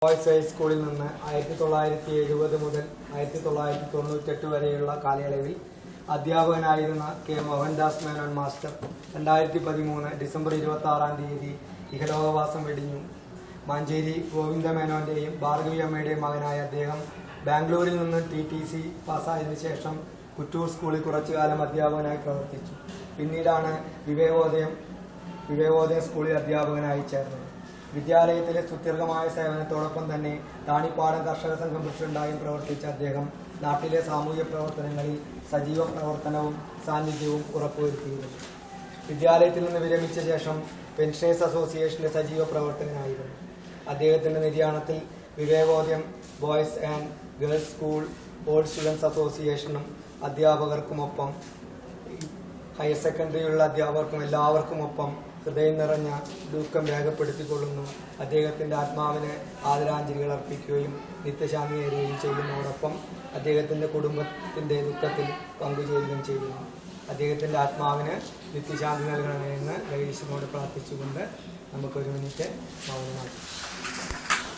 Boys ഹൈസ്കൂളിൽ നിന്ന് 1970 മുതൽ 1998 വരെയുള്ള കാലയളവിൽ അധ്യാപകനായിരുന്ന K Mohandas Menon master 2013 December 26-ാം തീയതി ഇഹലോകവാസം വെടിഞ്ഞു. മഞ്ചേരി ഗോവിന്ദ മേനോന്റെയും ഭാർഗവി അമ്മയുടെയും മകനായ അദ്ദേഹം ബാംഗ്ലൂരിൽ നിന്ന് TTC പാസ്സായതിനു ശേഷം കുറ്റൂർ സ്കൂളിൽ കുറച്ചുകാലം അധ്യാപകനായി പ്രവർത്തിച്ചു. പിന്നീടാണ് വിവേകോദയം സ്കൂളിൽ അധ്യാപകനായി ചേർന്നത്. വിദ്യാലയത്തിലെ സുദീർഘമായ സേവനത്തോടൊപ്പം തന്നെ താണിപ്പാടം കർഷക സംഘം പ്രസിഡന്റായും പ്രവർത്തിച്ച അദ്ദേഹം നാട്ടിലെ സാമൂഹ്യ പ്രവർത്തനങ്ങളിൽ സജീവ പ്രവർത്തനവും സാന്നിധ്യവും ഉറപ്പുവരുത്തിയിരുന്നു. വിദ്യാലയത്തിൽ നിന്ന് വിരമിച്ച ശേഷം പെൻഷനേഴ്സ് അസോസിയേഷന്റെ സജീവ പ്രവർത്തകനായിരുന്നു. അദ്ദേഹത്തിന്റെ നിര്യാണത്തിൽ Vivekodayam boys and girls school all students അസോസിയേഷനും അധ്യാപകർക്കുമൊപ്പം ഹയർ സെക്കൻഡറിയിലുള്ള അധ്യാപകർക്കും എല്ലാവർക്കുമൊപ്പം ഹൃദയം നിറഞ്ഞ ദുഃഖം രേഖപ്പെടുത്തിക്കൊള്ളുന്നു. അദ്ദേഹത്തിന്റെ ആത്മാവിന് ആദരാഞ്ജലികൾ അർപ്പിക്കുകയും നിത്യശാന്തി നേരുകയും ചെയ്യുന്നതോടൊപ്പം അദ്ദേഹത്തിന്റെ കുടുംബത്തിന്റെ ദുഃഖത്തിൽ പങ്കുചേരുകയും ചെയ്യുന്നു. അദ്ദേഹത്തിന്റെ ആത്മാവിന് നിത്യശാന്തി നൽകണമെന്ന് ഈശ്വരനോട് പ്രാർത്ഥിച്ചുകൊണ്ട് നമുക്കൊരു മിനിറ്റ് മൗനമാക്കാം.